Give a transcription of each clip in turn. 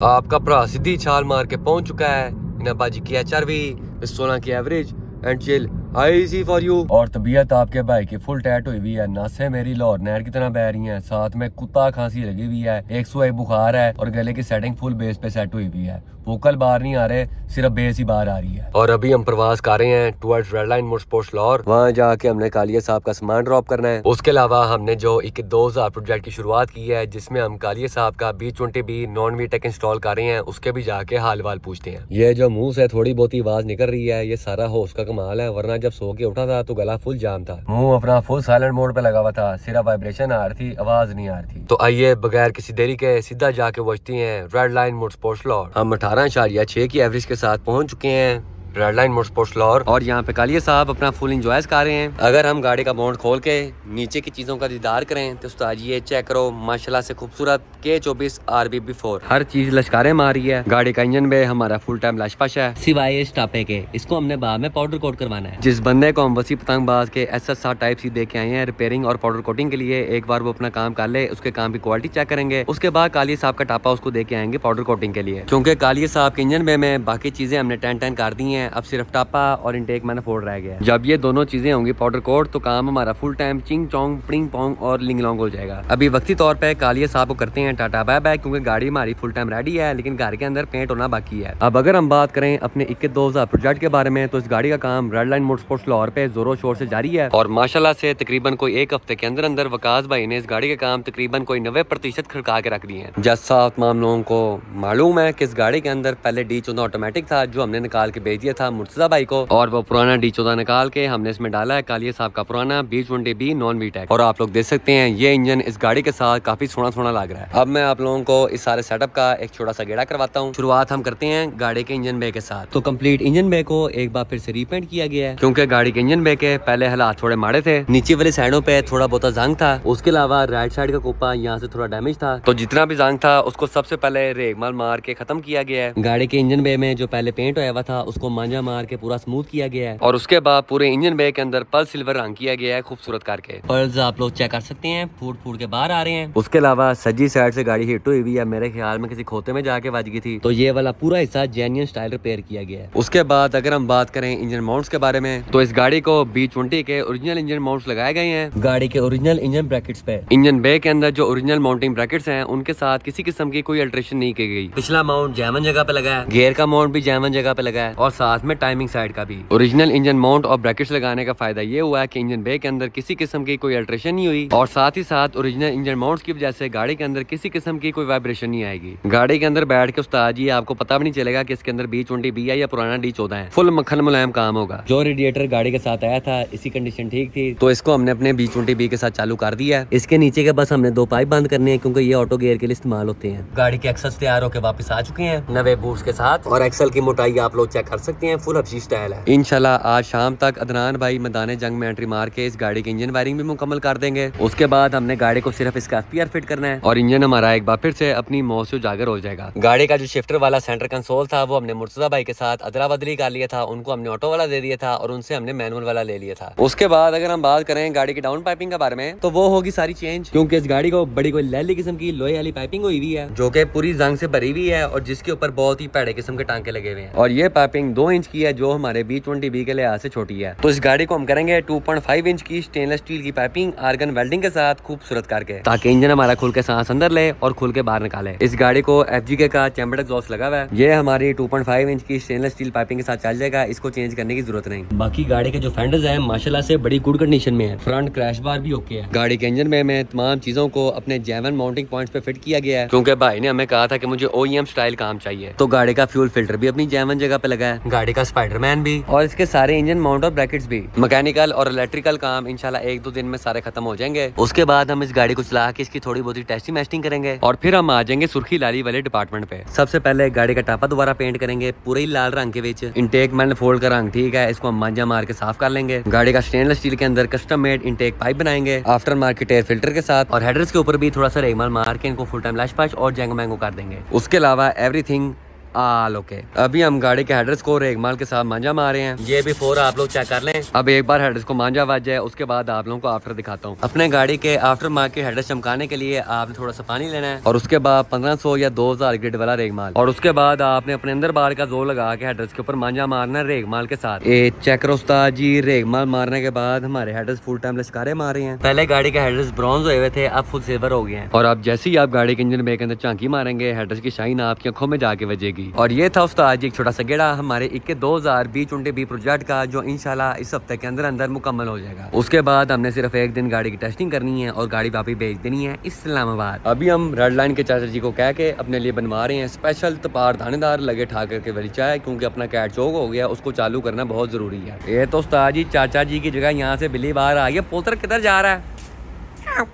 आपका भरा सीधी छाल मार के पहुंच चुका है। इन्हें बाजी की HRV 16 की average and chill easy for you. और तबीयत आपके भाई की फुल टैट हुई हुई है, नसें मेरी लाहौर नहर की तरह बह रही हैं, साथ में कुत्ता खांसी लगी हुई है, 101 बुखार है और गले की सेटिंग फुल बेस पे सेट हुई हुई है। वोकल बाहर नहीं आ रहे, सिर्फ बेस ही बाहर आ रही है। और अभी हम प्रवास कर रहे हैं towards red line motorsports Lahore. वहाँ जाके हमने कालिया साहब का सामान ड्रॉप करना है। उसके अलावा हमने जो 2000 प्रोजेक्ट की शुरुआत की है, जिसमें हम कालिया साहब का B20B नॉन वीटेक इंस्टॉल कर रहे हैं, उसके भी जाके हाल वाल पूछते हैं। ये जो मुंह से थोड़ी बहुत आवाज निकल रही है, ये सारा होश का कमाल है, वरना जब सो के उठा था तो गला फुल जाम था। मुंह अपना फुल साइलेंट मोड पे लगा हुआ था, सिर्फ वाइब्रेशन आ रही थी, आवाज नहीं आ रही थी। तो आइए बगैर किसी देरी के सीधा जाके पहुंचते हैं रेड लाइन मोटरस्पोर्ट्स लाहौर। हम 18.6 की एवरेज के साथ पहुंच चुके हैं रेड लाइन मोटरस्पोर्ट्स लाहौर और यहाँ पे कालिया साहब अपना फुल इंजॉय कर रहे हैं। अगर हम गाड़ी का बोनट खोल के नीचे की चीजों का दीदार करें तो उस्ताद ये चेक करो, माशाल्लाह से खूबसूरत K24 RBB4 हर चीज लश्कारे मारी है। गाड़ी का इंजन में हमारा फुल टाइम लशपश है, सिवाय इस टापे के। इसको हमने बाद में पाउडर कोट करवाना है। जिस बंदे को हम वसी पतंगबाज के SSR टाइप सी दे के आए हैं रिपेयरिंग और पाउडर कोटिंग के लिए, एक बार वो अपना काम कर ले, उसके काम की क्वालिटी चेक करेंगे, उसके बाद कालिया साहब का टापा उसको दे के आएंगे पाउडर कोटिंग के लिए। क्योंकि कालिया साहब के इंजन में बाकी चीजें हमने 10 कर दी है, अब सिर्फ टापा और इनटेक मैनिफोल्ड रह गया। जब ये दोनों चीजें होंगी पाउडर कोट, तो काम हमारा फुल टाइम चिंग चोंग पिंग पोंग और लिंग लोंग हो जाएगा। अभी वक्ती तौर पे कालिया साहब को करते हैं टाटा बाय बाय, क्योंकि गाड़ी हमारी फुल टाइम रेडी है, लेकिन घर के अंदर पेंट होना बाकी है। अब अगर हम बात करें अपने 21-2000 प्रोजेक्ट के बारे में, तो इस गाड़ी का काम रेड लाइन मोटरस्पोर्ट्स लाहौर पे जोरों शोर से जारी है और माशाल्लाह से तकरीबन कोई एक हफ्ते के अंदर अंदर वकास भाई ने इस गाड़ी के काम तकरीबन कोई 90% खड़का के रख दिए हैं। जैसा आप तमाम लोगों को मालूम है कि इस गाड़ी के अंदर पहले D14 ऑटोमेटिक था, जो हमने निकाल के भेज दिया था मुर्तजा भाई को, और वो पुराना D14 निकाल के हमने इसमें डाला है कालिया साहब का पुराना B20B नॉन वीटेक। और आप लोग देख सकते हैं ये इंजन इस गाड़ी के साथ काफी सोना लग रहा है। अब मैं आप लोगों को इस सारे सेटअप का एक छोटा सा गेड़ा करवाता हूँ। शुरुआत हम करते हैं गाड़ी के इंजन बे के साथ। तो कंप्लीट इंजन बे को एक बार फिर से रीपेंट किया गया है, क्योंकि गाड़ी के इंजन बे के पहले हालात थोड़े माड़े थे, नीचे वाली साइडों पे थोड़ा बहुत जंग था, उसके अलावा राइट साइड का कोपा यहाँ से थोड़ा डैमेज था। तो जितना भी जंग था उसको सबसे पहले रेगमाल मार के खत्म किया गया है। गाड़ी के इंजन बे में जो पहले पेंट होया हुआ था उसको मांझा मार के पूरा स्मूथ किया गया है, और उसके बाद पूरे इंजन बे के अंदर पर्ल सिल्वर रंग किया गया है खूबसूरत करके। पर्ल्स आप लोग चेक कर सकते हैं, फूट के बाहर आ रहे हैं। उसके अलावा सज्जी साइड से गाड़ी हिट हुई है, मेरे ख्याल में किसी खोते में जाके बज गई थी, तो ये वाला पूरा हिस्सा जेन्युइन स्टाइल रिपेयर किया गया है। उसके बाद अगर हम बात करें इंजन माउंट्स के बारे में, तो इस गाड़ी को B20 के ओरिजिनल इंजन माउंट्स लगाए गए हैं गाड़ी के ओरिजिनल इंजन ब्रैकेट्स पे। इंजन बे के अंदर जो ओरिजिनल माउंटिंग ब्रैकेट्स हैं उनके साथ किसी किस्म की कोई अल्ट्रेशन नहीं की गई। पिछला माउंट जैमन जगह पे लगा है, गियर का माउंट भी जैमन जगह पे लगा है, और साथ में टाइमिंग साइड का भी। ओरिजिनल इंजन माउंट और ब्रैकेट्स लगाने का फायदा ये हुआ है कि इंजन बे के अंदर किसी किस्म की कोई अल्ट्रेशन नहीं हुई, और साथ ही साथ ओरिजिनल इंजन माउंट्स की वजह से गाड़ी के अंदर किसी किस्म की कोई वाइब्रेशन नहीं आएगी। गाड़ी के अंदर बैठ के उस्ताद जी आपको पता भी नहीं चलेगा कि इसके अंदर B20B है या पुराना D14 है। फुल मक्खन मुलायम काम होगा। जो रेडिएटर गाड़ी के साथ आया था इसी कंडीशन ठीक थी, तो इसको हमने अपने B20B के साथ चालू कर दिया। इसके नीचे के बस हमने 2 पाइप बंद करने हैं, क्योंकि ये ऑटो गियर के लिए इस्तेमाल होते हैं। गाड़ी के एक्सेस तैयार होकर वापस आ चुके हैं नवे बूट्स के साथ, और एक्सल की मोटाई आप लोग चेक कर सकते हैं, फुल हबशी स्टाइल है। इंशाल्लाह आज शाम तक अदनान भाई मैदान जंग में एंट्री मार के इस गाड़ी की इंजन वायरिंग भी मुकम्मल कर देंगे। उसके बाद हमने गाड़ी को सिर्फ इसका FPR फिट करना है, और इंजन हमारा एक बार फिर से अपनी मौत से उजागर हो जाएगा। गाड़ी का जो शिफ्टर वाला सेंटर कंसोल था वो हमने मुर्तजा भाई के साथ अदला बदली कर लिया था, उनको हमने ऑटो वाला दे दिया था और उनसे हमने मैनुअल वाला ले लिया था। उसके बाद अगर हम बात करें गाड़ी की डाउन पाइपिंग के बारे में, तो वो होगी सारी चेंज, क्योंकि इस गाड़ी को बड़ी कोई लैली किस्म की लोहे वाली पाइपिंग हुई हुई है, जो कि पूरी जंग से भरी हुई है और जिसके ऊपर बहुत ही पैड़े किस्म के टांके लगे हुए हैं, और ये पाइपिंग 2 इंच की है, जो हमारे B20B के लिहाज से छोटी है। तो इस गाड़ी को हम करेंगे 2.5 इंच की स्टेनलेस स्टील की पाइपिंग आर्गन वेल्डिंग के साथ खूबसूरत करके, ताकि इंजन हमारा खुल के सांस अंदर ले और खुल के बाहर निकाले। इस गाड़ी को FGK का चैम्बर्ड एग्जॉस्ट लगा हुआ है, ये हमारी 2.5 इंच की स्टेनलेस स्टील पाइपिंग के साथ चल जाएगा, इसको चेंज करने की जरूरत नहीं। बाकी गाड़ी के जो फेंडर्स हैं माशाल्लाह से बड़ी गुड कंडीशन में है, फ्रंट क्रैश बार भी ओके है। गाड़ी के इंजन में तमाम चीजों को अपने जेवन माउंटिंग पॉइंट्स पे फिट किया गया है, क्योंकि भाई ने हमें कहा था कि मुझे OEM स्टाइल काम चाहिए। तो गाड़ी का फ्यूल फिल्टर भी अपनी जेवन जगह पे लगा है, गाड़ी का स्पाइडरमैन भी, और इसके सारे इंजन माउंट और ब्रैकेट्स भी। मैकेनिकल और इलेक्ट्रिकल काम इंशाल्लाह 1-2 दिन में सारे खत्म हो जाएंगे। उसके बाद हम इस गाड़ी को चला के इसकी थोड़ी बहुत टेस्टिंग मेस्टिंग करेंगे, और फिर हम आ जाएंगे सुर्खी लाली वाले डिपार्टमेंट पे। सबसे पहले गाड़ी का टापा दोबारा पेंट करेंगे पूरे ही लाल रंग के विच, इनटेक मैनिफोल्ड का रंग ठीक है, इसको हम मांझा मार के साफ कर लेंगे। गाड़ी का स्टेनलेस स्टील के अंदर कस्टम मेड इनटेक पाइप बनाएंगे आफ्टर मार्केट एयर फिल्टर के साथ, और हेडर्स के ऊपर भी थोड़ा सा रेगमाल मार के इनको फुल टाइम लैश पैच और जैंगो मैंगो कर देंगे। उसके अलावा एवरीथिंग आल ओके। अभी हम गाड़ी के हेडर्स को रेगमाल के साथ मांझा मारे हैं। ये भी 4 आप लोग चेक कर लें। अब एक बार हेडर्स को मांझा बज जाए उसके बाद आप लोगों को आफ्टर दिखाता हूँ। अपने गाड़ी के आफ्टर मार्क के हेडर्स चमकाने के लिए आपने थोड़ा सा पानी लेना है और उसके बाद 1500 या 2000 ग्रेड वाला रेगमाल, और उसके बाद आपने अपने अंदर बार का जोर लगा के हेडर्स के ऊपर मांझा मारना है रेगमाल के साथ। ये चेक करो उस्ताद जी, रेगमाल मारने के बाद हमारे हेडर्स फुल टाइम लश्कारे मार रहे हैं। पहले गाड़ी के हेडर्स ब्रॉन्ज हुए हुए थे, अब फुल सिल्वर हो गए हैं। और अब जैसे ही आप गाड़ी के इंजन में के अंदर झांकी मारेंगे हेडर्स की शाइन आपकी आंखों में जाके बजेगी। और ये था उस्ताद जी एक छोटा सा गेड़ा हमारे 2020 प्रोजेक्ट का, जो इंशाल्लाह इस हफ्ते के अंदर अंदर मुकम्मल हो जाएगा। उसके बाद हमने सिर्फ एक दिन गाड़ी की टेस्टिंग करनी है और गाड़ी वापस भेज देनी है इस्लामाबाद। अभी हम रेड लाइन के चाचा जी को कह के अपने लिए बनवा रहे हैं स्पेशल तपार दानेदार लगे ठाकर के वाली चाय, क्योंकि अपना कैट चौक हो गया, उसको चालू करना बहुत जरूरी है। ये तो उस्ताद जी चाचा जी की जगह यहाँ से बिल्ली बाहर आ गई। पोतर किधर जा रहा है?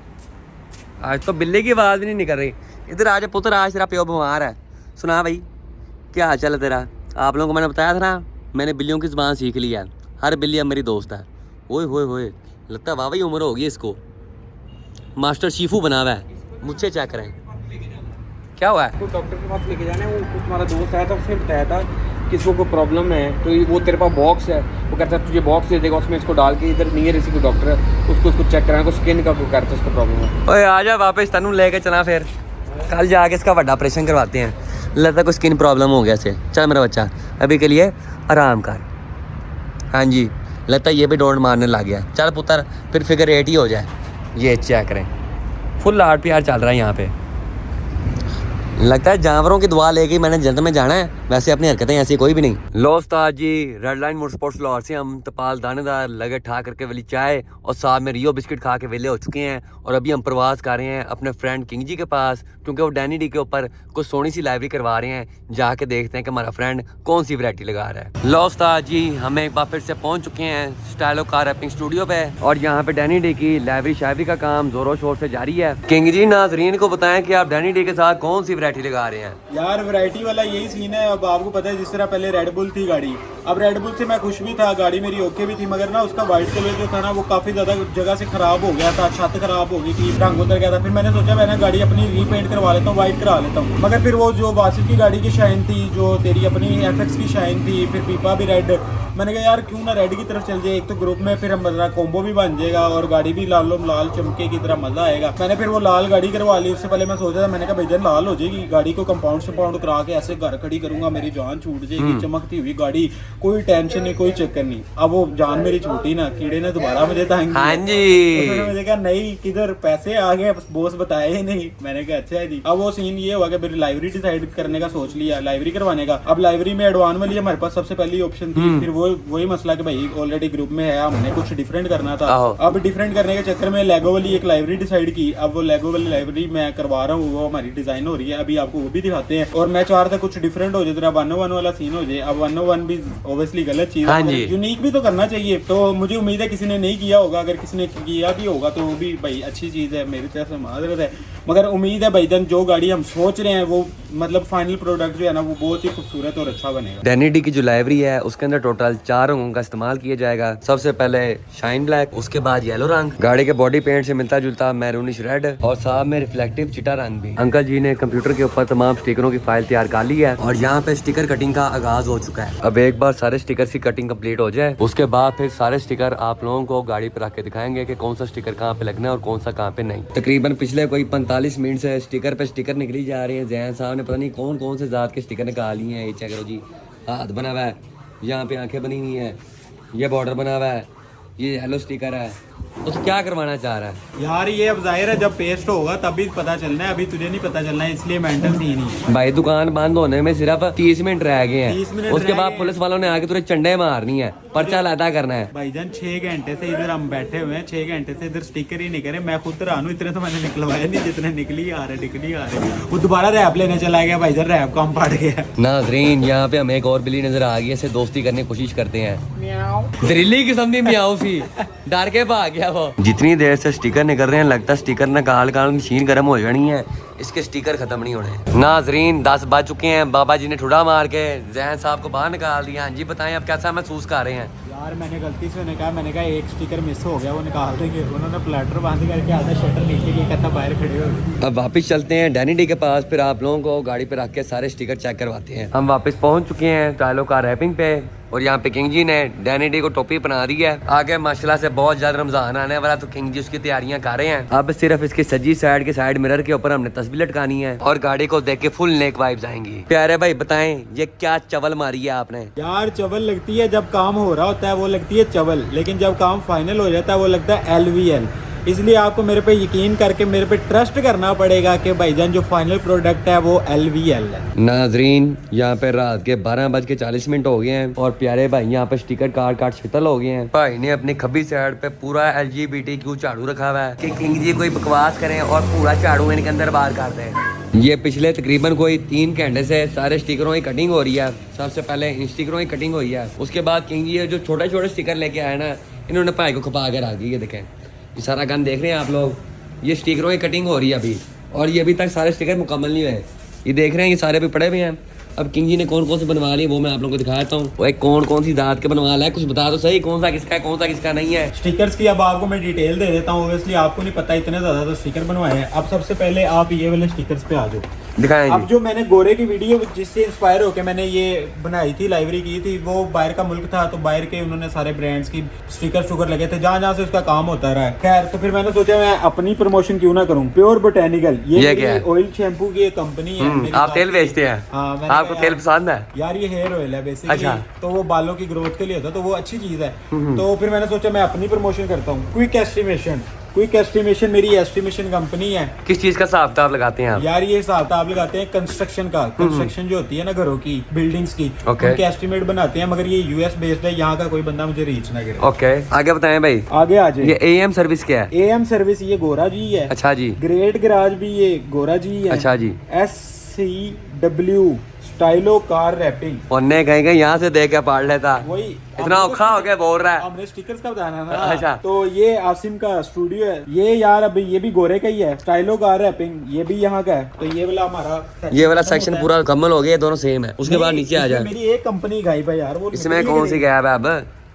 आज तो बिल्ली की आवाज भी नहीं निकल रही। इधर आज पुत्र, आज तेरा प्यो बीमार है। सुना भाई, क्या हाल चाल है तेरा? आप लोगों को मैंने बताया था ना, मैंने बिल्लियों की ज़बान सीख लिया है। हर बिल्ली अब मेरी दोस्त है। ओए होए होए, लगता है वाह उम्र होगी इसको। मास्टर शीफू बना हुआ है। मुझसे चेक करें क्या हुआ है। डॉक्टर के पास लेके जाना है। वो कुछ हमारा दोस्त आया था, उसने बताया था कि इसको कोई प्रॉब्लम है, तो वो तेरे पास बॉक्स है, वो कहता है तुझे बॉक्स दे देगा, उसमें इसको डाल के इधर नियर इसी को डॉक्टर है उसको चेक कराना, स्किन का को करता है उसको प्रॉब्लम है। ओए आजा वापस, तनु लेके चला, फिर कल जाके इसका बड़ा ऑपरेशन करवाते हैं। लगता है कोई स्किन प्रॉब्लम हो गया से। चल मेरा बच्चा अभी के लिए आराम कर। हाँ जी, लगता है ये भी डोंट मारने लग गया। चल पुत्र, फिर फिगर 8 ही हो जाए। ये चेक करें, फुल लाड प्यार चल रहा है यहाँ पे। लगता है जानवरों की दुआ लेके मैंने जन्नत में जाना है। वैसे अपनी हरकतें ऐसी कोई भी नहीं। लो उस्ताद जी, रेड लाइन मोटरस्पोर्ट्स लाहौर से हम तपाल दानेदार लगे ठा करके वाली चाय और साथ में रियो बिस्किट खा के वेले हो चुके हैं। और अभी हम प्रवास कर रहे हैं अपने फ्रेंड किंग जी के पास, क्योंकि वो डैनी डी के ऊपर कुछ सोनी सी लाइब्रेरी करवा रहे हैं। जाके देखते हैं कि हमारा फ्रेंड कौन सी वैरायटी लगा रहा है। लो उस्ताद जी, हम एक बार फिर से पहुंच चुके हैं स्टाइलो कार रैपिंग स्टूडियो पे, और यहाँ पे डैनी डी की लाइब्रेरी शायरी का काम जोरों शोर से जारी है। किंग जी, नाजरीन को बताएं कि आप डैनी डी के साथ कौन सी वैरायटी लगा रहे हैं। यार वैरायटी वाला यही सीन है। अब आपको पता है जिस तरह पहले रेड बुल थी गाड़ी, अब रेड बुल से मैं खुश भी था, गाड़ी मेरी ओके भी थी, मगर ना उसका व्हाइट कलर जो था ना वो काफी ज्यादा जगह से खराब हो गया था, छत खराब हो गई थी, रंग उतर गया था। फिर मैंने सोचा मैंने गाड़ी अपनी रीपेंट करवा लेता हूँ, व्हाइट करा लेता हूँ। मगर फिर वो जो वासिफ की गाड़ी की शाइन थी, जो तेरी अपनी एफएक्स की शाइन थी, फिर पीपा भी रेड, मैंने कहा यार क्यों ना रेड की तरफ चल जाए। एक तो ग्रुप में फिर मजा कॉम्बो भी बन जाएगा और गाड़ी भी लाल चमके की तरह मजा आएगा। मैंने फिर वो लाल गाड़ी करवा ली। उससे पहले मैं सोचा था, मैंने कहा भैया लाल हो जाएगी गाड़ी को कंपाउंड शंपाउंड करा के ऐसे घर खड़ी करूंगा, मेरी जान छूट जाएगी। चमकती हुई गाड़ी, कोई टेंशन नहीं, कोई चक्कर नहीं। अब वो जान मेरी छूटी ना, कीड़े ने दोबारा मुझे तंग किया। हाँ जी, तो मुझे कहा नहीं किधर पैसे आ गए, बॉस बताए ही नहीं। मैंने कहा अच्छा है जी। अब वो सीन ये हुआ कि मेरी लाइब्रेरी डिसाइड करने का सोच लिया, लाइब्रेरी करवाने का। अब लाइब्रेरी में एडवान वाली हमारे पास सबसे पहली ऑप्शन थी। फिर वही मसला कि भाई ऑलरेडी ग्रुप में है, हमने कुछ डिफरेंट करना था। अब डिफरेंट करने के चक्कर में लेगो वाली एक लाइब्रेरी डिसाइड की। अब वो लेगो वाली लाइब्रेरी मैं करवा रहा हूँ, वो हमारी डिजाइन हो रही है, अभी आपको वो भी दिखाते हैं। और मैं चाह रहा था कुछ डिफरेंट हो जाए, तेरा 101 वाला सीन हो जाए। अब 101 भी ऑब्वियसली गलत चीज है, यूनिक भी तो करना चाहिए। तो मुझे उम्मीद है किसी ने नहीं किया होगा, अगर किसी ने किया भी होगा तो वो भी भाई अच्छी चीज है, मेरी तरफ से माजरत है। मगर उम्मीद है भाईजान जो गाड़ी हम सोच रहे हैं वो मतलब फाइनल प्रोडक्ट जो है ना वो बहुत ही खूबसूरत और अच्छा बनेगा। डैनी डी की जो लाइब्रेरी है उसके अंदर टोटल 4 रंगों का इस्तेमाल किया जाएगा। सबसे पहले शाइन ब्लैक, उसके बाद येलो रंग, गाड़ी के बॉडी पेंट से मिलता जुलता मैरूनिश रेड, और साथ में रिफ्लेक्टिव चिटा रंग भी। अंकल जी ने कंप्यूटर के ऊपर तमाम स्टिकरों की फाइल तैयार कर ली है और यहाँ पे स्टिकर कटिंग का आगाज हो चुका है। अब एक बार सारे स्टिकर की कटिंग कंप्लीट हो जाए उसके बाद फिर सारे स्टिकर आप लोगों को गाड़ी पर रख के दिखाएंगे कि कौन सा स्टिकर कहाँ पे लगना है और कौन सा कहाँ पे नहीं। तकरीबन पिछले कोई 45 मिनट से स्टिकर पे स्टिकर निकली जा रही है। जैन साहब ने पता नहीं कौन कौन से जात के स्टिकर निकाल लिए हैं। ये चेक करो जी, हाथ बना हुआ है, यहाँ पे आंखें बनी हुई है, ये बॉर्डर बना हुआ है, ये येलो स्टिकर है। तो क्या करवाना चाह रहा है यार? ये अब जाहिर है जब पेस्ट होगा तभी पता चलना है, अभी तुझे नहीं पता चलना है, इसलिए मेंटल सीन ही। भाई दुकान बंद होने में सिर्फ 30 मिनट रह गए हैं, उसके बाद पुलिस वालों ने आके तुझे चंडे मारनी है, पर्चा अदा करना है। भाईजान 6 घंटे से इधर हम बैठे हुए हैं, 6 घंटे से इधर स्टिकर ही नहीं करे। मैं खुद रानू इतने तो मैंने निकलवाया नहीं जितने निकली आ रहे। वो दोबारा रैप लेने चला गया भाईजान, रैप काम पड़ गया। नाज़रीन यहाँ पे हमें एक और बिल्ली नजर आ गई है, इससे दोस्ती करने की कोशिश करते हैं। जहरीली किस्म की मियाऊ सी, डर के भाग गया वो। जितनी देर से स्टिकर निकल रहे हैं लगता है स्टिकर निकाल मशीन गर्म हो जानी है। इसके स्टिकर खत्म नहीं होने। नाजरीन 10 बज चुके हैं, बाबा जी ने ठुड़ा मार के जैन साहब को बाहर निकाल दिया। हाँ जी बताएं अब कैसा महसूस कर रहे हैं? यार मैंने गलती से उन्हें कहा, मैंने कहा एक स्टिकर मिस हो गया, वो निकाल देंगे। उन्होंने प्लाटर बंद करके आधा शटर नीचे किया, कहता बाहर खड़े हो गए। अब वापस चलते हैं डैनी डी के पास, फिर आप लोगों को गाड़ी पे रख के सारे स्टिकर चेक करवाते हैं। हम वापस पहुंच चुके हैं टायलों का रैपिंग पे, और यहाँ पे किंग जी ने डैनी डी को टोपी पहना दी है। आगे माशाल्लाह से बहुत ज्यादा रमजान आने वाला, तो किंग जी उसकी तैयारियां कर रहे हैं। अब सिर्फ इसकी सज्जी साइड के साइड मिरर के ऊपर हमने तस्वीर लटकानी है और गाड़ी को देख के फुल नेक वाइब्स आएंगी। प्यारे भाई बताएं ये क्या चवल मारी है आपने? यार चवल लगती है जब काम हो रहा होता है, वो लगती है चवल, लेकिन जब काम फाइनल हो जाता है वो लगता है LVL। इसलिए आपको मेरे पे यकीन करके मेरे पे ट्रस्ट करना पड़ेगा कि भाईजान जो फाइनल प्रोडक्ट है वो LVL है। नाजरीन यहाँ पे रात के 12:40 हो गए हैं और प्यारे भाई यहाँ पे स्टिकर काट शितल हो गए हैं। भाई ने अपनी खब्बी साइड पे पूरा LGBTQ झाड़ू रखा हुआ है कि किंग जी कोई बकवास करें और पूरा झाड़ू इनके अंदर बाहर कर दें। ये पिछले तकरीबन कोई 3 घंटे से सारे स्टिकरों की कटिंग हो रही है। सबसे पहले इन स्टिकरों की कटिंग हुई है, उसके बाद किंग जी जो छोटे छोटे स्टिकर लेके आए ना, इन्होंने भाई को खपा के रख दी। ये देखें, ये सारा गन देख रहे हैं आप लोग, ये स्टिकरों की कटिंग हो रही है अभी, और ये अभी तक सारे स्टिकर मुकम्मल नहीं हुए। ये देख रहे हैं, ये सारे अभी पड़े हुए हैं। अब किंग जी ने कौन कौन से बनवा लिए वो मैं आप लोगों को दिखाता हूँ। वो कौन कौन सी दांत के बनवा है, कुछ बता दो सही, कौन सा किसका है कौन सा किसका नहीं है। स्टिकर्स की अब आपको मैं डिटेल दे देता हूँ, ऑब्वियसली आपको नहीं पता, इतने ज्यादा तो स्टिकर बनवाए हैं। अब सबसे पहले आप ये वाले स्टिकर्स पे आ जाओ, दिखाएं अब जी। जो मैंने गोरे की वीडियो जिससे इंस्पायर होकर मैंने ये बनाई थी, लाइब्रेरी की थी, वो बाहर का मुल्क था, तो बाहर के उन्होंने सारे ब्रांड्स की स्टिकर लगे थे, जहाँ जहाँ से उसका काम होता रहा है। खैर, तो फिर मैंने सोचा मैं अपनी प्रमोशन क्यों ना करूँ। प्योर बोटेनिकल ये क्या है? ऑयल शैम्पू की एक कंपनी है। मेरी आप तेल बेचते हैं? हाँ, मैंने आपको कहा तेल पसंद है? यार ये हेयर ऑयल है बेसिकली। अच्छा। तो वो बालों की ग्रोथ के लिए होता है, तो वो अच्छी चीज है। तो फिर मैंने सोचा मैं अपनी प्रमोशन करता हूँ। क्विक एस्टिमेशन मेरी एस्टिमेशन कंपनी है। किस चीज का हिसाब किताब लगाते हैं आप? यार ये हिसाब किताब लगाते हैं कंस्ट्रक्शन का। कंस्ट्रक्शन जो होती है ना घरों की, बिल्डिंग्स की, Okay. उनके एस्टिमेट बनाते हैं। मगर ये US बेस्ड है, यहाँ का कोई बंदा मुझे रीच ना करे। ओके, आगे बताएं भाई। आगे आ जाए। ये AM सर्विस क्या है? AM सर्विस ये गोरा जी है। अच्छा जी। ग्रेट गराज भी ये गोरा जी है। अच्छा जी। SCW Stylo car wrapping. उन्ने कहीं यहाँ से देख के पढ़ लेता, वही इतना औखा हो गया बोल रहा है। हमने स्टिकर्स का बताना है ना। अच्छा। तो ये आसिम का स्टूडियो है ये। यार अभी ये भी गोरे का ही है। स्टाइलो कार रैपिंग ये भी यहाँ का है। तो ये वाला हमारा ये वाला सेक्शन पूरा मुकम्मल हो गया, दोनों सेम है। उसके बाद नीचे आ जाए। मेरी एक कंपनी गायब है यार, वो इसमें कौन सी गैप है अब?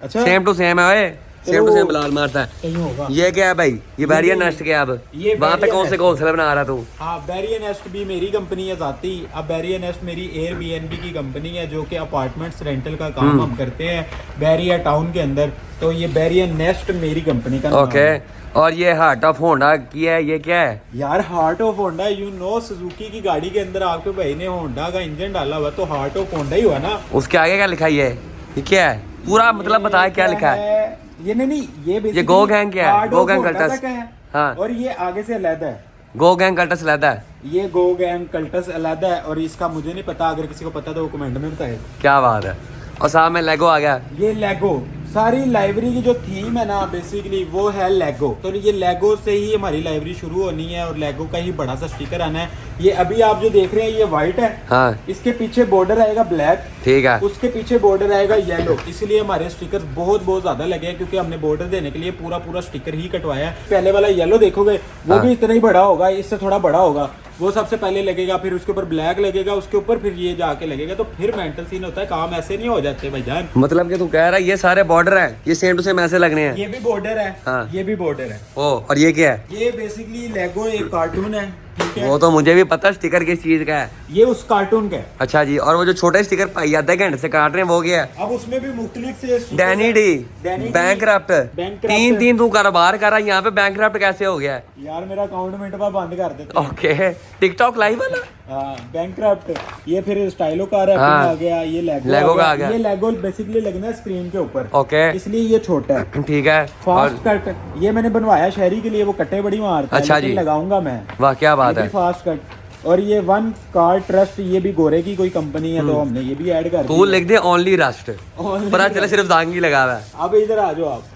अच्छा। सेम टू सेम है ओए, सेम टू सेम लाल मारता है। कहीं होगा। ये क्या है भाई? ये बैरियर नेस्ट क्या है अब? ये वहाँ पे बैरियर कौन से नेस्ट। घोंसले बना रहा तू? हाँ, बैरियर नेस्ट भी मेरी कंपनी है जाती। अब बैरियर नेस्ट मेरी Airbnb की कंपनी है, जो कि अपार्टमेंट्स रेंटल का काम हम करते हैं बैरियर टाउन के अंदर। तो ये बैरियर नेस्ट मेरी कंपनी का नाम ओके। है। और ये हार्ट ऑफ होंडा की है, ये क्या है? यार heart of Honda, you know Suzuki की गाड़ी के अंदर आपके भाई ने होंडा का इंजन डाला हुआ, तो हार्ट ऑफ होंडा ही हुआ ना। उसके आगे क्या लिखा है? ये क्या है? पूरा मतलब बताया क्या लिखा है? ये नहीं, ये ये गो गैंग क्या है? Heart go of gang Honda Cultus. तक है। हाँ। और ये आगे से अलग है। गो गैंग कल्टस लेता है। ये गो गैंग कल्टस अलग है, और इसका मुझे नहीं पता, अगर किसी को पता तो वो कमेंट में बताए। क्या बात है। और साथ में लेगो आ गया। ये लेगो, सारी लाइब्रेरी की जो थीम है ना बेसिकली वो है लेगो। तो ये लेगो से ही हमारी लाइब्रेरी शुरू होनी है, और लेगो का ही बड़ा सा स्टिकर आना है। ये अभी आप जो देख रहे हैं ये व्हाइट है। हाँ इसके पीछे बॉर्डर आएगा ब्लैक, ठीक है। उसके पीछे बॉर्डर आएगा येलो। इसलिए हमारे स्टिकर बहुत ज्यादा लगे हैं, क्योंकि हमने बॉर्डर देने के लिए पूरा स्टिकर ही कटवाया है। पहले वाला येलो देखोगे वो हाँ। भी इतना ही बड़ा होगा, इससे थोड़ा बड़ा होगा, वो सबसे पहले लगेगा, फिर उसके ऊपर ब्लैक लगेगा, उसके ऊपर फिर ये जाके लगेगा। तो फिर मेंटल सीन होता है, काम ऐसे नहीं हो जाते भाईजान। मतलब कि तू कह रहा है ये सारे बॉर्डर हैं, ये सेम टू सेम ऐसे लगने हैं? ये भी बॉर्डर है। हाँ। ये भी बॉर्डर है। ओ, और ये क्या है? ये बेसिकली लेगो एक कार्टून है, ठीक है। वो तो मुझे भी पता स्टिकर किस चीज का है। ये उस कार्टून का है। अच्छा जी। और वो जो छोटे स्टिकर पाई आधे घंटे से काट रहे हैं वो क्या है? अब उसमें भी मुख्तलिफ से stickers डैनी हैं। D, Danny D, Bancroft, Bancroft. तीन तू कारोबार कर रहा है, यहाँ पे बैंकक्रफ्ट कैसे हो गया है? यार मेरा अकाउंट मिनट बाद बंद कर देते हैं। ओके, टिकटॉक लाइव वाला। हाँ, बैंकक्रफ्ट। ये फिर स्टाइलो का रैपिंग हाँ। आ गया। ये लेगो का आ गया। ये लेगो बेसिकली लगना है स्क्रीन के ऊपर। ओके, इसलिए ये छोटा है। ठीक है। फास्ट कट ये मैंने बनवाया शहरी के लिए, वो कट्टे बड़ी मारता है, अच्छा लेकिन जी। लगाऊंगा मैं। वाह क्या बात ये है। भी फास्ट कट। और ये वन कार ट्रस्ट, ये भी गोरे की कोई कंपनी है, तो हमने ये भी ऐड कर तू दी। लिख दे ओनली रस्ट, Only पता चले सिर्फ दांगी लगा हुआ है। अब इधर आ जाओ आप।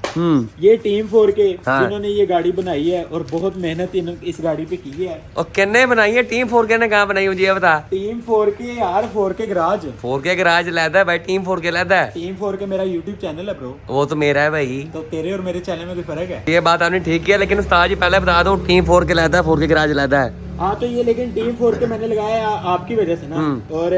ये टीम 4 के जिन्होंने ये गाड़ी बनाई है, और बहुत मेहनत इस गाड़ी पे की है। और किन्ने बनाई है टीम 4 के ने? कहाँ बनाई मुझे ये बता। टीम 4 के यार, 4 के गराज। 4 के गराज लेता है भाई, टीम 4 के लेता है। टीम 4 के मेरा यूट्यूब चैनल है ब्रो। वो तो मेरा है भाई। तो तेरे और मेरे चैनल में कोई फर्क है? ये बात आपने ठीक किया, लेकिन उस्ताद जी पहले बता दो टीम 4 के लेता है, 4 के गराज लेता है। हाँ तो ये लेकिन टीम 4 के मैंने लगाया आपकी वजह से ना, और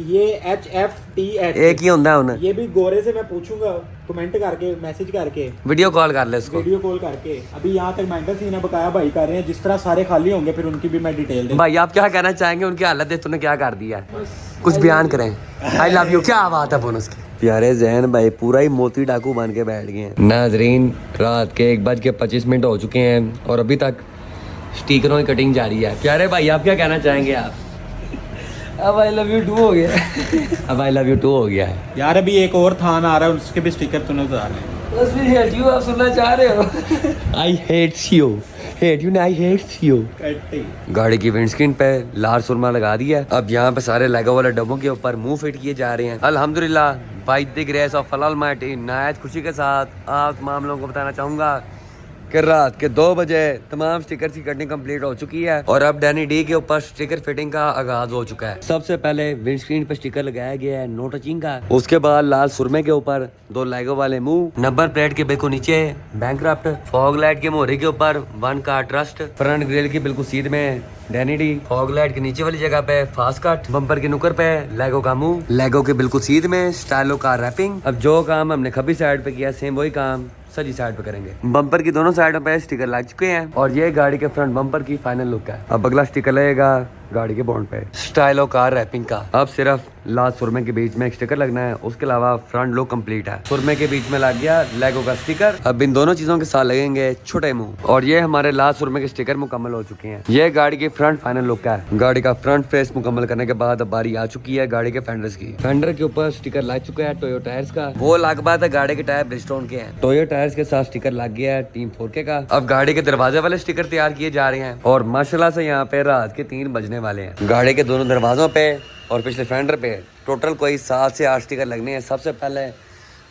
ये HFTH एक ही होता है उन्हें। ये भी गोरे से मैं पूछूंगा कमेंट करके, मैसेज करके, वीडियो कॉल कर ले इसको। वीडियो कॉल करके। अभी यहाँ तक मेंटल सीन है, बकाया भाई कर रहे हैं, जिस तरह सारे खाली होंगे फिर उनकी भी मैं डिटेल दे। भाई आप क्या कहना चाहेंगे, उनकी हालत है तूने क्या कर दिया है, कुछ बयान करें। आई लव यू, क्या बात है बोनस की। प्यारे जहन भाई पूरा ही मोती डाकू बन के बैठ गए हैं। नाजरीन रात के 1:25 हो चुके हैं और अभी तक स्टिकरों की कटिंग जारी है। प्यारे भाई आप क्या कहना चाहेंगे आप? अब आई लव यू 2 हो गया। अब आई लव यू 2 हो गया है यार अभी एक और थान आ रहा है, उसके भी स्टिकर तूने उतार रहे हैं। बस भी हेट यू आप सुनना चाह रहे हो। आई हेट यू ना, आई हेट यू। गाड़ी की विंडस्क्रीन पे लाल सुरमा लगा दिया है। अब यहाँ पे सारे लेगो वाले डब्बों के ऊपर मुंह फिट किए जा रहे हैं। अल्हम्दुलिल्लाह by the grace of Allah Almighty नायत खुशी के साथ आप तमाम लोगों को बताना चाहूंगा कि रात के 2 बजे तमाम स्टिकर की कटिंग कंप्लीट हो चुकी है और अब डैनी डी के ऊपर स्टिकर फिटिंग का आगाज हो चुका है। सबसे पहले विंडस्क्रीन पे स्टिकर लगाया गया है नो टचिंग का, उसके बाद लाल सुरमे के ऊपर 2 लेगो वाले मुंह, नंबर प्लेट के बिल्कुल नीचे बैंकक्रफ्ट, फॉग लाइट के मोहरे के ऊपर 1 का ट्रस्ट, फ्रंट ग्रिल की बिल्कुल सीध में डैनी डी, फॉग लाइट के नीचे वाली जगह पे फास्ट कट, बम्पर के नुकर पे लेगो का मुंह, लेगो के बिल्कुल सीध में स्टाइलो कार रैपिंग। अब जो काम हमने खब्बी साइड पे किया सेम वही काम सजी साइड पे करेंगे। बम्पर की दोनों साइडों पे स्टिकर लग चुके हैं और ये गाड़ी के फ्रंट बम्पर की फाइनल लुक है। अब अगला स्टिकर लगेगा गाड़ी के बॉन्ड पे स्टाइलो कार रैपिंग का। अब सिर्फ लाल सुरमे के बीच में एक स्टिकर लगना है, उसके अलावा फ्रंट लुक कंप्लीट है। सुरमे के बीच में लग गया लेगो का स्टिकर। अब इन दोनों चीजों के साथ लगेंगे छोटे मुंह और ये हमारे लाल सुरमे के स्टिकर मुकम्मल हो चुके हैं। ये गाड़ी की फ्रंट फाइनल लुक है। गाड़ी का फ्रंट फेस मुकम्मल करने के बाद अब बारी आ चुकी है गाड़ी के फेंडर्स की। फेंडर के ऊपर स्टिकर लग चुका है टोयो टायर्स का, वो लग बात है गाड़ी के टायर ब्रिजस्टोन के हैं। टोयो टायर्स के साथ स्टिकर लग गया है टीम 4 का। अब गाड़ी के दरवाजे वाले स्टिकर तैयार किए जा रहे हैं और माशाल्लाह से यहाँ पे रात के 3 बजने वाले हैं। गाड़ी के दोनों दरवाजों पे और पिछले फेंडर पे टोटल कोई 7 से 8 स्टिकर लगने हैं। सबसे पहले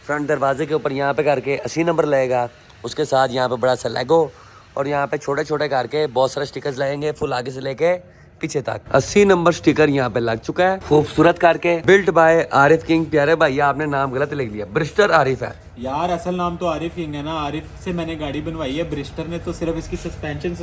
फ्रंट दरवाजे के ऊपर यहाँ पे करके 80 नंबर लगेगा, उसके साथ यहाँ पे बड़ा सा लेगो और यहाँ पे छोटे छोटे करके बहुत सारे स्टिकर्स लगेंगे फुल आगे से लेके पीछे तक। 80 नंबर स्टिकर यहाँ पे लग चुका है खूबसूरत करके। Built by Arif king. प्यारे भाई आपने नाम गलत लिख लिया, ब्रिस्टर आरिफ है यार असल नाम तो आरिफ किंग है ना, आरिफ से मैंने गाड़ी बनवाई है, ब्रिस्टर ने तो सिर्फ इसकी सस्पेंशन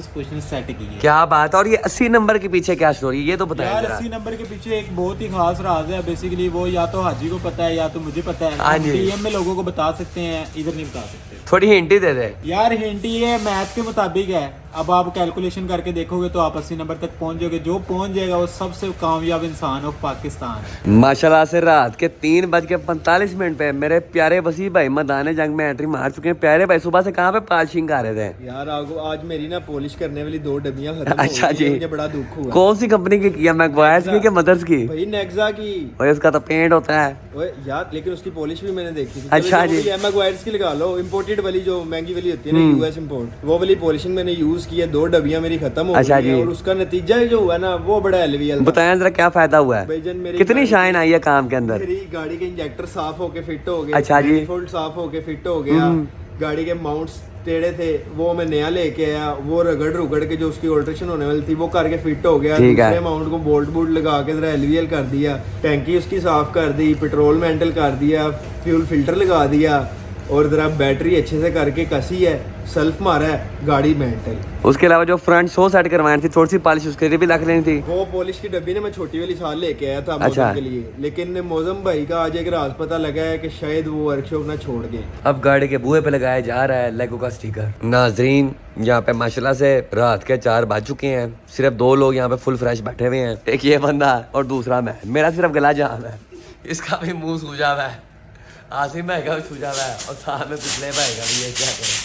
सेट की है। क्या बात है। और ये 80 नंबर के पीछे क्या स्टोरी है ये तो बताया यार जरा। 80 नंबर के पीछे एक बहुत ही खास राज है। बेसिकली वो या तो हाजी को पता है या तो मुझे पता है। हाँ हम जी। डीएम में लोगों को बता सकते हैं, इधर नहीं बता सकते। थोड़ी हिंट ही दे दे यार हिंट ये मैथ के मुताबिक है। अब आप कैलकुलेशन करके देखोगे तो आप 80 नंबर तक पहुंच जाओगे। जो पहुंच जाएगा वो सबसे कामयाब इंसान ऑफ पाकिस्तान। माशाल्लाह से रात के 3:45 पे मेरे प्यारे वसी भाई मैदान जंग में एंट्री मार चुके हैं। प्यारे भाई सुबह से कहाँ पे पॉलिशिंग कर रहे थे? यार आज मेरी ना पॉलिश करने वाली 2 डब्बियां खत्म हो अच्छा गई जी। हैं, मुझे बड़ा दुख हुआ। कौन सी कंपनी की किया? मैग्वायर्स की कि मदर्स की? भाई नेक्सा की। और इसका तो पेंट होता है। ओए यार लेकिन उसकी पॉलिश भी मैंने देखी थी। अच्छा जी। मैग्वायर्स की लगा लो, इंपोर्टेड वाली जो महंगी वाली होती है ना, यूएस इंपोर्ट, वो वाली पॉलिशिंग मैंने यूज की है। 2 डब्बियां मेरी खत्म हो अच्छा गई हैं जी। और उसका नतीजा जो हुआ ना वो बड़ा एलवीएल। बताया जरा क्या फायदा हुआ है? भाईजान मेरी कितनी गाड़ी- शाइन आई है काम के अंदर? मेरी गाड़ी के इंजेक्टर साफ होके फिट हो गए। अच्छा जी। manifold साफ होके फिट हो गया। गाड़ी के माउंट्स टेढ़े थे वो मैं नया लेके आया, वो रगड़ के जो उसकी ऑल्ट्रेशन होने वाली थी वो करके फिट हो गया। ठीक है। दूसरे माउंट को बोल्ट बूट लगा के जरा एलवीएल कर दिया, टैंकी उसकी साफ कर दी, पेट्रोल मेंटल कर दिया, फ्यूल फिल्टर लगा दिया और जरा बैटरी अच्छे से करके कसी है, सेल्फ मारा है, गाड़ी मेंटल। उसके अलावा जो फ्रंट 100 सेट करवानी थी थोड़ी सी पॉलिश उसके लिए भी रख लेनी थी। वो पॉलिश की डब्बी ने मैं छोटी वाली साल लेके आया था अच्छा। मौसम के लिए, लेकिन मौसम भाई का आज एक राज पता लगा है कि शायद वो वर्कशॉप ना छोड़ गए। अब गाड़ी के बुए पे लगाया जा रहा है लेगो का स्टिकर। नाजरीन यहाँ पे माशाल्लाह से रात के 4 बज चुके हैं। सिर्फ 2 लोग यहाँ पे फुल फ्रेश बैठे हुए हैं, एक ये बंदा और दूसरा मैं। मेरा सिर्फ गला जाम है, इसका भी मुंह सूजा हुआ है, आसिम भाई का भी सूजा हुआ है और साथ में पिछले भाई का भी। ये क्या करें,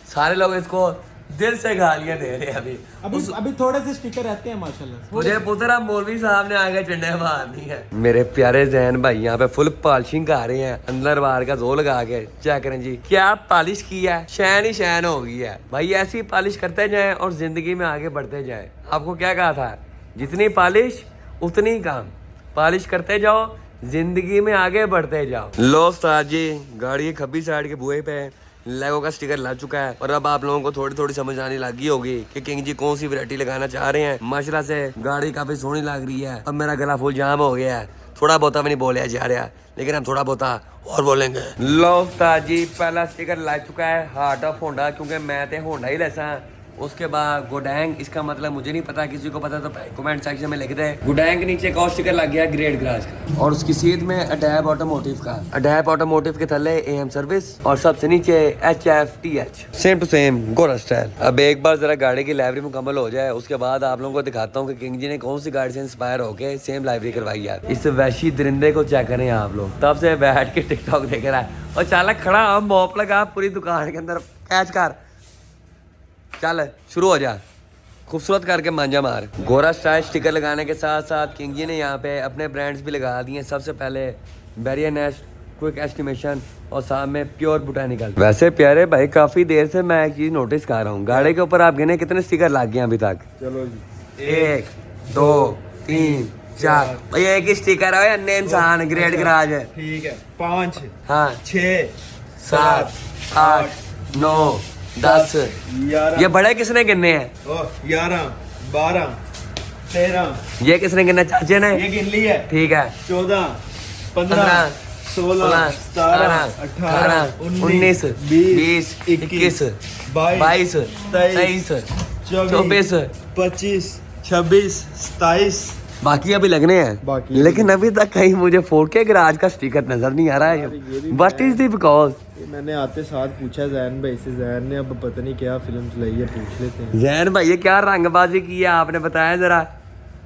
सारे लोग इसको दिल से गालियां दे रहे हैं। अभी थोड़े से स्टिकर रहते हैं माशाल्लाह। मुझे पुतरा मौलवी साहब ने आगे चंडे मारनी है। मेरे प्यारे जैन भाई यहाँ पे फुल पॉलिशिंग कर रहे हैं, अंदर बाहर का जोर लगा के। चेक करें जी क्या पॉलिश की है, शैन ही शैन हो गई है भाई। ऐसी पॉलिश करते जाएं और जिंदगी में आगे बढ़ते जाएं। आपको क्या कहा था, जितनी पॉलिश उतनी काम, पॉलिश करते जाओ जिंदगी में आगे बढ़ते जाओ। लो उस्ताद जी गाड़ी की खब्बी साइड के बुए पे लेगो का स्टिकर लग चुका है और अब आप लोगों को थोड़ी थोड़ी समझ आने लगी होगी कि किंग जी कौन सी वैरायटी लगाना चाह रहे हैं। माशाल्लाह से गाड़ी काफी सोहनी लग रही है। अब मेरा गला फुल जाम हो गया है, थोड़ा बहुता भी नहीं बोलिया जा रहा, लेकिन हम थोड़ा बहुता और बोलेंगे। लो उस्ताद जी पहला स्टिकर लग चुका है हार्ट ऑफ होंडा, क्योंकि मैं तो होंडा ही लैसा उसके बाद गुडैंग, इसका मतलब मुझे नहीं पता, किसी को पता तो कमेंट सेक्शन में लिख दे। गुडैंग के नीचे का स्टिकर लग गया ग्रेड गराज का, और उसकी सीध में अडैब ऑटोमोटिव का, अडैब ऑटोमोटिव के थल्ले AM सर्विस, और सबसे नीचे HFTH, सेम टू सेम गोरा स्टाइल। अब एक बार जरा गाड़ी की लाइब्रेरी मुकम्मल हो जाए, उसके बाद आप लोगों को दिखाता हूँ कि किंग जी ने कौन सी गाड़ी से इंस्पायर होकर सेम लाइब्रेरी करवाई है। इस वैशी दरिंदे को चेक करें आप लोग, तब से बैठ के टिकटॉक देख रहा है और चालक खड़ा मॉप लगा पूरी दुकान के अंदर, कैच कर, चल शुरू हो जा, खूबसूरत करके मांझा मार। गोरा स्टाइल स्टिकर लगाने के साथ साथ किंग जी ने यहाँ पे अपने ब्रांड्स भी लगा दिए। सबसे पहले बैरियर नेस्ट, क्विक एस्टिमेशन, और साथ में प्योर बोटैनिकल। वैसे प्यारे भाई, काफी देर से मैं एक चीज नोटिस कर रहा हूँ, गाड़ी के ऊपर आप गिने कितने स्टिकर लग गए अभी तक? चलो जी, 1 2 3 4, भाई एक ही स्टिकर है, अन्य इंसान ग्रेड गराज है। ठीक है, 5 हाँ 6 7 8 9 10, 11, ये बड़े किसने गिनने हैं? 11 12 13, ये किसने गिनना, चाचे ने? ये गिन ली है। ठीक है, 14 15 16 17 18 19 20 21 22 23 24 25 26 27। बाकी अभी लगने हैं बाकी लेकिन अभी तक कहीं मुझे 4K गराज का स्टिकर नजर नहीं आ रहा है। What is the because? मैंने आते साथ पूछा जैन भाई से, जैन ने अब पता नहीं क्या फिल्म चलाई है, पूछ लेते हैं। जैन भाई ये क्या रंगबाजी की है आपने, बताया जरा।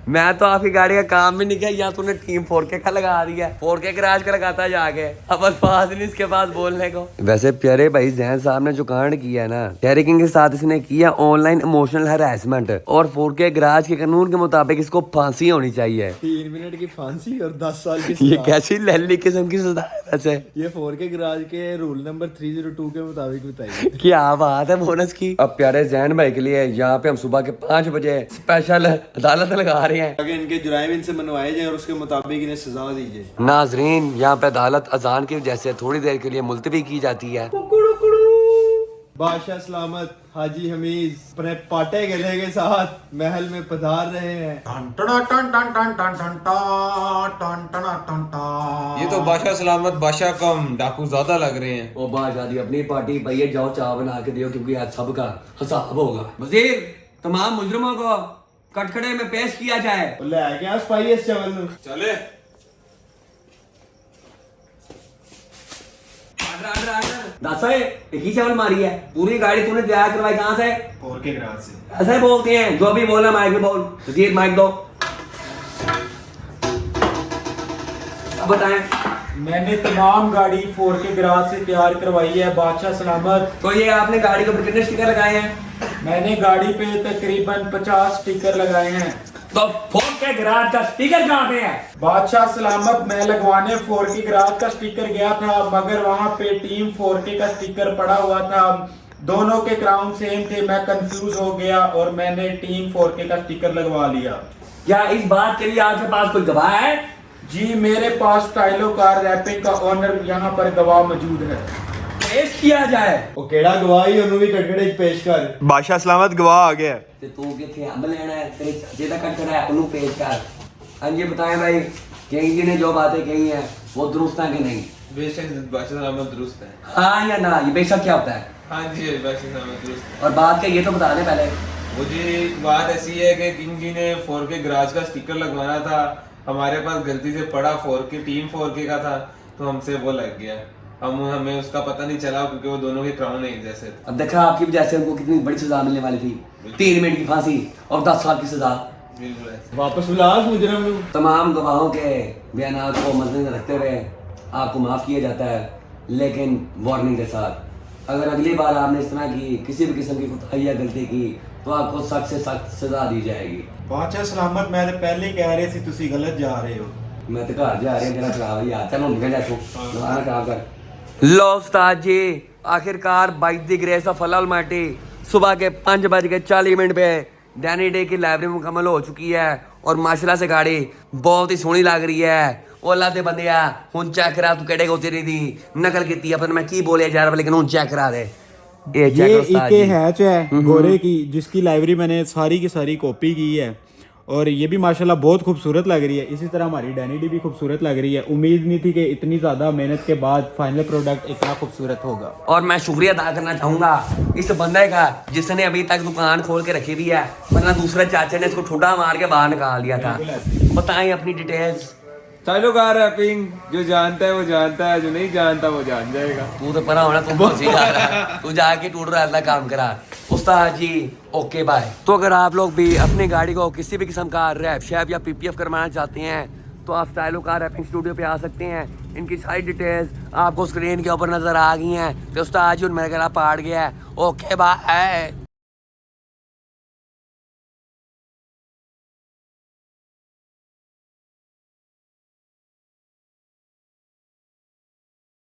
मैं तो आपकी गाड़ी का काम भी नहीं किया, या तूने टीम 4K का लगा दिया, 4K गराज का लगाता है जाके, अब अल्फाज नहीं इसके पास बोलने को। वैसे प्यारे भाई, जैन साहब ने जो कांड किया है ना टेरी किंग के साथ, इसने किया ऑनलाइन इमोशनल हैरेसमेंट, और 4K गराज के कानून के मुताबिक इसको फांसी होनी चाहिए। 3 मिनट की फांसी और 10 साल की ये सजा। कैसी लल्ली किस्म की सजा है वैसे? ये 4K गराज के रूल नंबर 302 के मुताबिक बताइए। क्या बात है बोनस की। अब प्यारे जैन भाई के लिए यहाँ पे हम सुबह के 5 बजे स्पेशल अदालत लगा रहे हैं, आगे इनके जुराइम इनसे मनवाए जाए और उसके मुताबिक इन्हें सजा दीजिए। नाजरीन। यहाँ पे अदालत अजान की वजह से थोड़ी देर के लिए मुलतवी की जाती है। बादशाह सलामत हाजी हमीद अपने पाटे गले के साथ महल में पधार रहे हैं। ये तो बादशाह सलामत बादशाह कम डाकू ज्यादा लग रहे हैं। वो बादशाह अपनी पार्टी भैया जाओ चाय बना के दियो, क्योंकि आज सबका हिसाब होगा। वजीर, तमाम मुजरिमों को कटखड़े में पेश किया जाए। ले क्या स्पाइस चावल नु चले दासा एक ही चावल मारी है, पूरी गाड़ी तूने तैयार करवाई कहाँ से? 4K गराज से। ऐसा ही बोलते हैं, जो भी बोलना माइक में बोल। वजीर माइक दो, अब बताएं। मैंने तमाम गाड़ी 4K गराज से तैयार करवाई है बादशाह सलामत। तो ये आपने गाड़ी के ऊपर कितने स्टिकर लगाए हैं? मैंने गाड़ी पे तकरीबन 50 स्टिकर लगाए हैं। तो 4K गराज का स्टिकर कहाँ पे है? बादशाह सलामत, मैं लगवाने 4K गराज का स्टिकर गया था, मगर वहाँ पे टीम 4K का स्टिकर पड़ा हुआ था। दोनों के क्राउन सेम थे, मैं कंफ्यूज हो गया और मैंने टीम 4K का स्टिकर लगवा लिया। क्या इस बात के लिए आपके पास कोई गवाह है? जी, मेरे पास स्टाइलो कार रैपिंग का ओनर यहाँ पर गवाह मौजूद है। पेश किया जाए। ओ केड़ा गवाही ओनु भी कटकड़े पेश कर। बादशाह सलामत गवाह आ गया। ते तू किथे अंब लेना है, तेरे चाचे दा कटकड़ा है, उन्हें पेश कर। हाँ जी बताएं भाई, किंग जी ने जो बातें कही हैं वो दुरुस्त है कि नहीं? बेशक बादशाह सलामत दुरुस्त है। हाँ या ना, ये बेशक क्या होता है? हाँ जी, बादशाह सलामत दुरुस्त है। और बात क्या, ये तो बता दे पहले। मुझे बात ऐसी है कि किंग जी ने 4K गराज का स्टिकर लगवाना था, हमारे पास गलती से पड़ा 4K टीम 4K का था, तो हमसे वो लग गया। हमें उसका पता नहीं चला क्योंकि वो दोनों के क्राउन एक जैसे थे। अब देखा आपकी वजह से उनको कितनी बड़ी सजा मिलने वाली थी, 3 मिनट की फांसी और 10 साल की सजा। बिल्कुल ऐसे। वापस बुला मुजरम नु। तमाम गवाहों के बयान को मद्देनजर रखते हुए आपको माफ किया जाता है, लेकिन वार्निंग के साथ, अगर अगली बार आपने इस तरह की किसी भी किस्म की कोताही या गलती की तो आपको सख्त से सख्त सजा दी जाएगी। बादशाह सलामत, मैं तो पहले कह रहे थे तुसी गलत जा रहे हो। मैं तो घर जा रही तेरा खराब है यार, चलो निकल जा तू, दोबारा खराब कर। लो उस्ताद जी, आखिरकार bye the grace of Allah Almighty सुबह के 5:40 पे डैनी डे की लाइब्रेरी मुकम्मल हो चुकी है, और माशाल्लाह से गाड़ी बहुत ही सोहनी लग रही है। ओ अल्लाह दे बंदिया, हुन चेक करा तू केड़े को तेरी दी नकल कीती है, पर मैं की बोलिया जा रहा, लेकिन हुन चेक करा दे। ये इके हैच है गोरे की, जिसकी लाइब्रेरी मैंने सारी की सारी कॉपी की है, और ये भी माशाल्लाह बहुत खूबसूरत लग रही है। इसी तरह हमारी डैनिडी भी खूबसूरत लग रही है। उम्मीद नहीं थी कि इतनी ज़्यादा मेहनत के बाद फाइनल प्रोडक्ट इतना खूबसूरत होगा। और मैं शुक्रिया अदा करना चाहूँगा इस बंदे का जिसने अभी तक दुकान खोल के रखी हुई है, वरना दूसरे चाचे ने इसको ठुड्डा मार के बाहर निकाल दिया था। बताएं अपनी डिटेल्स। चाइलो कार रैपिंग, जो जानता है वो जानता है, जो नहीं जानता वो जान जाएगा। तू तो परा होना, तुम बहुत सीखा रहा है। तू जाके टूट रहा है, काम करा उस्ताद जी। Okay bye. तो अगर आप लोग भी अपनी गाड़ी को किसी भी किस्म का रैप शैप या पीपीएफ करवाना चाहते हैं तो आप स्टाइलो कार रैपिंग स्टूडियो पे आ सकते हैं। इनकी सारी डिटेल्स आपको स्क्रीन के ऊपर नजर आ गई हैं। तो उस्ताद जी उनमें पाड़ गया है। Okay bye.